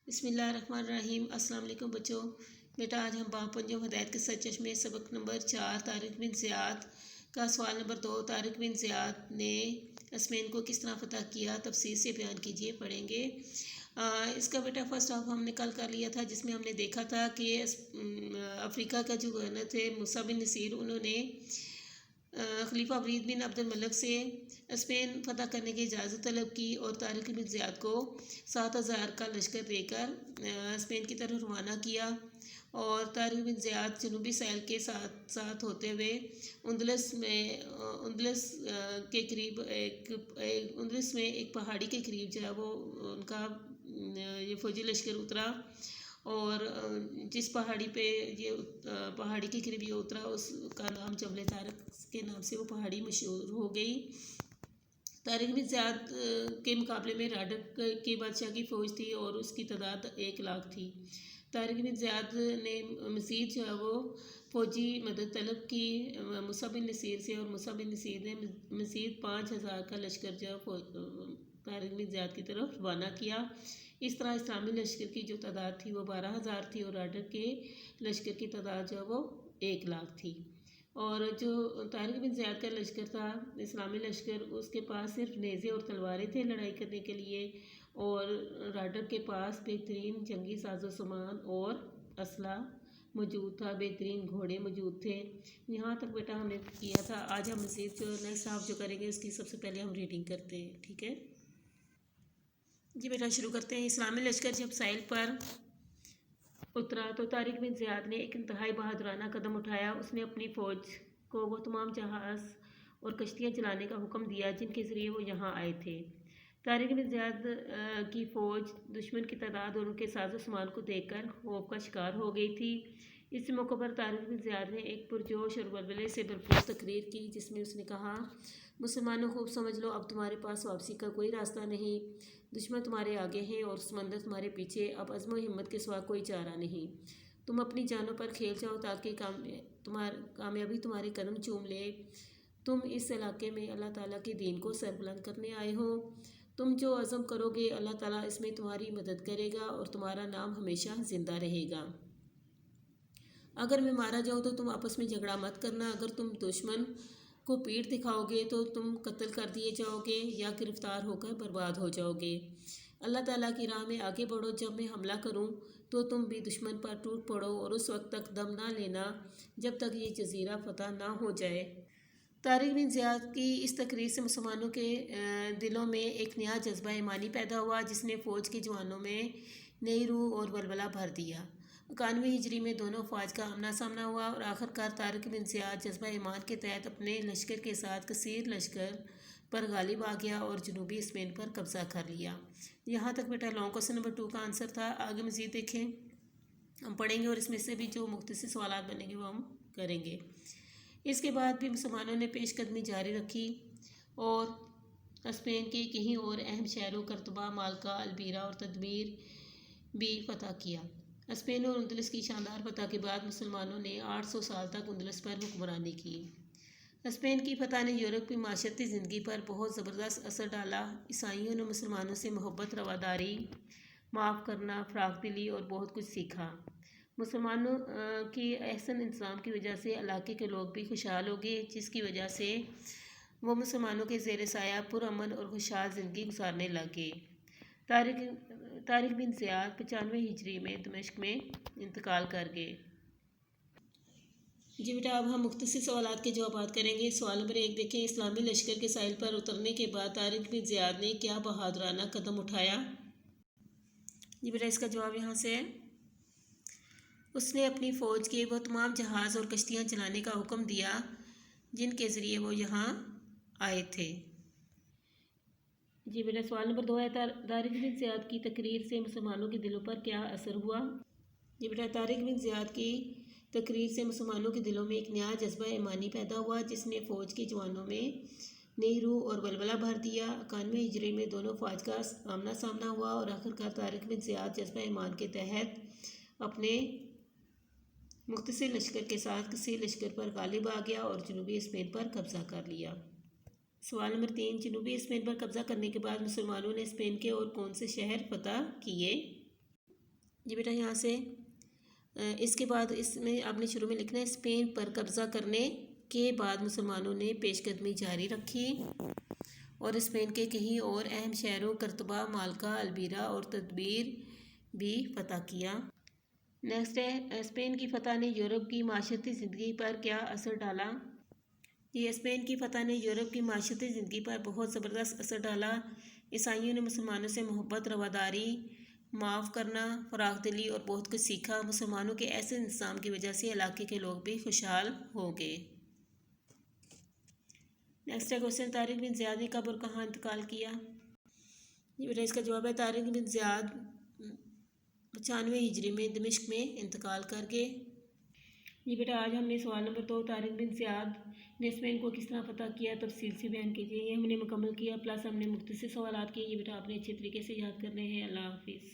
بسم اللہ الرحمن الرحیم۔ السلام علیکم بچوں۔ بیٹا آج ہم باب پنجم ہدایت کے سرچشمے سبق نمبر 4 طارق بن زیاد کا سوال نمبر 2 طارق بن زیاد نے اسپین کو کس طرح فتح کیا تفصیل سے بیان کیجیے پڑھیں گے۔ اس کا بیٹا فرسٹ ہاف ہم نے کل کر لیا تھا جس میں ہم نے دیکھا تھا کہ افریقہ کا جو گورنر تھے موسیٰ بن نصیر، انہوں نے خلیفہ ولید بن عبد الملک سے اسپین فتح کرنے کی اجازت طلب کی اور طارق بن زیاد کو 7,000 کا لشکر دے کر اسپین کی طرف روانہ کیا، اور طارق بن زیاد جنوبی ساحل کے ساتھ ساتھ ہوتے ہوئے اندلس کے قریب اندلس میں ایک پہاڑی کے قریب جو ہے وہ ان کا یہ فوجی لشکر اترا، اور جس پہاڑی پہ یہ پہاڑی کے قریب یہ اترا اس کا نام جبل طارق کے نام سے وہ پہاڑی مشہور ہو گئی۔ طارق بن زیاد کے مقابلے میں راڈک کی بادشاہ کی فوج تھی اور اس کی تعداد 1,00,000 تھی۔ طارق بن زیاد نے مزید جو ہے وہ فوجی مدد طلب کی موسیٰ بن نصیر سے، اور موسیٰ بن نصیر نے مزید 5,000 کا لشکر جو ہے طارق بن زیاد کی طرف روانہ کیا۔ اس طرح اسلامی لشکر کی جو تعداد تھی وہ 12,000 تھی، اور راڈک کے لشکر کی تعداد جو ہے وہ 1,00,000 تھی۔ اور جو طارق بن زیاد کا لشکر تھا اسلامی لشکر، اس کے پاس صرف نیزے اور تلواریں تھے لڑائی کرنے کے لیے، اور راڈک کے پاس بہترین جنگی ساز و سامان اور اسلحہ موجود تھا، بہترین گھوڑے موجود تھے۔ یہاں تک بیٹا ہم نے کیا تھا۔ آج ہم مزید جو نیکسٹ ہاف جو کریں گے اس کی سب سے پہلے ہم ریڈنگ کرتے ہیں، ٹھیک ہے جی بیٹا شروع کرتے ہیں۔ اسلامی لشکر جب ساحل پر اترا تو طارق بن زیاد نے ایک انتہائی بہادرانہ قدم اٹھایا۔ اس نے اپنی فوج کو وہ تمام جہاز اور کشتیاں چلانے کا حکم دیا جن کے ذریعے وہ یہاں آئے تھے۔ طارق بن زیاد کی فوج دشمن کی تعداد اور ان کے ساز و سامان کو دیکھ کر خوف کا شکار ہو گئی تھی۔ اس موقع پر طارق بن زیاد نے ایک پرجوش اور ولولے سے بھرپور تقریر کی جس میں اس نے کہا، مسلمانوں خوب سمجھ لو، اب تمہارے پاس واپسی کا کوئی راستہ نہیں، دشمن تمہارے آگے ہیں اور سمندر تمہارے پیچھے، اب عزم و ہمت کے سوا کوئی چارہ نہیں، تم اپنی جانوں پر کھیل جاؤ تاکہ کامیابی تمہارے قدم چوم لے۔ تم اس علاقے میں اللہ تعالیٰ کے دین کو سربلند کرنے آئے ہو، تم جو عزم کرو گے اللہ تعالیٰ اس میں تمہاری مدد کرے گا اور تمہارا نام ہمیشہ زندہ رہے گا۔ اگر میں مارا جاؤں تو تم آپس میں جھگڑا مت کرنا، اگر تم دشمن کو پیٹھ دکھاؤ گے تو تم قتل کر دیے جاؤ گے یا گرفتار ہو کر برباد ہو جاؤ گے۔ اللہ تعالیٰ کی راہ میں آگے بڑھو، جب میں حملہ کروں تو تم بھی دشمن پر ٹوٹ پڑو اور اس وقت تک دم نہ لینا جب تک یہ جزیرہ فتح نہ ہو جائے۔ طارق بن زیاد کی اس تقریر سے مسلمانوں کے دلوں میں ایک نیا جذبہ ایمانی پیدا ہوا جس نے فوج کے جوانوں میں نئی روح اور ولولہ بھر دیا۔ 91 ہجری میں دونوں افواج کا آمنا سامنا ہوا اور آخرکار طارق بن زیاد جذبہ ایمان کے تحت اپنے لشکر کے ساتھ کثیر لشکر پر غالب آ گیا اور جنوبی اسپین پر قبضہ کر لیا۔ یہاں تک بیٹا لانگ کوسچن نمبر 2 کا آنسر تھا۔ آگے مزید دیکھیں، ہم پڑھیں گے اور اس میں سے بھی جو مختصر سوالات بنیں گے وہ ہم کریں گے۔ اس کے بعد بھی مسلمانوں نے پیش قدمی جاری رکھی اور اسپین کے کہیں اور اہم شہروں قرطبہ، مالکا، البیرا اور تدمیر بھی فتح کیا۔ اسپین اور اندلس کی شاندار فتح کے بعد مسلمانوں نے 800 سال تک اندلس پر حکمرانی کی۔ اسپین کی فتح نے یورپ کی معاشرتی زندگی پر بہت زبردست اثر ڈالا۔ عیسائیوں نے مسلمانوں سے محبت، رواداری، معاف کرنا، فراخ دلی اور بہت کچھ سیکھا۔ مسلمانوں کی احسن انتظام کی وجہ سے علاقے کے لوگ بھی خوشحال ہو گئے جس کی وجہ سے وہ مسلمانوں کے زیر سایہ پرامن اور خوشحال زندگی گزارنے لگ گئے۔ طارق بن زیاد 95 ہجری میں دمشق میں انتقال کر گئے۔ جی بیٹا اب ہم مختصر سوالات کے جوابات کریں گے۔ سوال نمبر 1 دیکھیں، اسلامی لشکر کے ساحل پر اترنے کے بعد طارق بن زیاد نے کیا بہادرانہ قدم اٹھایا؟ جی بیٹا اس کا جواب یہاں سے ہے، اس نے اپنی فوج کے وہ تمام جہاز اور کشتیاں چلانے کا حکم دیا جن کے ذریعے وہ یہاں آئے تھے۔ جی بیٹا سوال نمبر 2 ہے، طارق بن زیاد کی تقریر سے مسلمانوں کے دلوں پر کیا اثر ہوا؟ جی بیٹا طارق بن زیاد کی تقریر سے مسلمانوں کے دلوں میں ایک نیا جذبہ ایمانی پیدا ہوا جس نے فوج کے جوانوں میں نئی روح اور ولولہ بھر دیا۔ 91 ہجری میں دونوں افواج کا آمنا سامنا ہوا اور آخرکار طارق بن زیاد جذبہ ایمان کے تحت اپنے مختصر لشکر کے ساتھ کثیر لشکر پر غالب آ گیا اور جنوبی اسپین پر قبضہ کر لیا۔ سوال نمبر 3، جنوبی اسپین پر قبضہ کرنے کے بعد مسلمانوں نے اسپین کے اور کون سے شہر فتح کیے؟ یہ بیٹا یہاں سے اس کے بعد اس میں آپ نے شروع میں لکھنا ہے اسپین پر قبضہ کرنے کے بعد مسلمانوں نے پیش قدمی جاری رکھی اور اسپین کے کہیں اور اہم شہروں کرتبہ، مالکا، البیرا اور تدبیر بھی فتح کیا۔ نیکسٹ ہے اسپین کی فتح نے یورپ کی معاشرتی زندگی پر کیا اثر ڈالا؟ یہ اسپین کی فتح نے یورپ کی معاشرتی زندگی پر بہت زبردست اثر ڈالا۔ عیسائیوں نے مسلمانوں سے محبت، رواداری، معاف کرنا، فراخ دلی اور بہت کچھ سیکھا۔ مسلمانوں کے ایسے انتظام کی وجہ سے علاقے کے لوگ بھی خوشحال ہو گئے۔ نیکسٹ ہے کوشچن طارق بن زیاد نے کب اور کہاں انتقال کیا؟ یہ بیٹا اس کا جواب ہے طارق بن زیاد 95 ہجری میں دمشق میں انتقال کر گئے۔ یہ بیٹا آج ہم نے سوال نمبر 2 طارق بن زیاد نے اسپین کو کس طرح فتح کیا تفصیل سے بیان کیجیے۔ یہ ہم نے مکمل کیا، پلس ہم نے مختصر سوالات کیے۔ یہ بیٹا آپ نے اچھے طریقے سے یاد کرنے ہیں۔ اللہ حافظ۔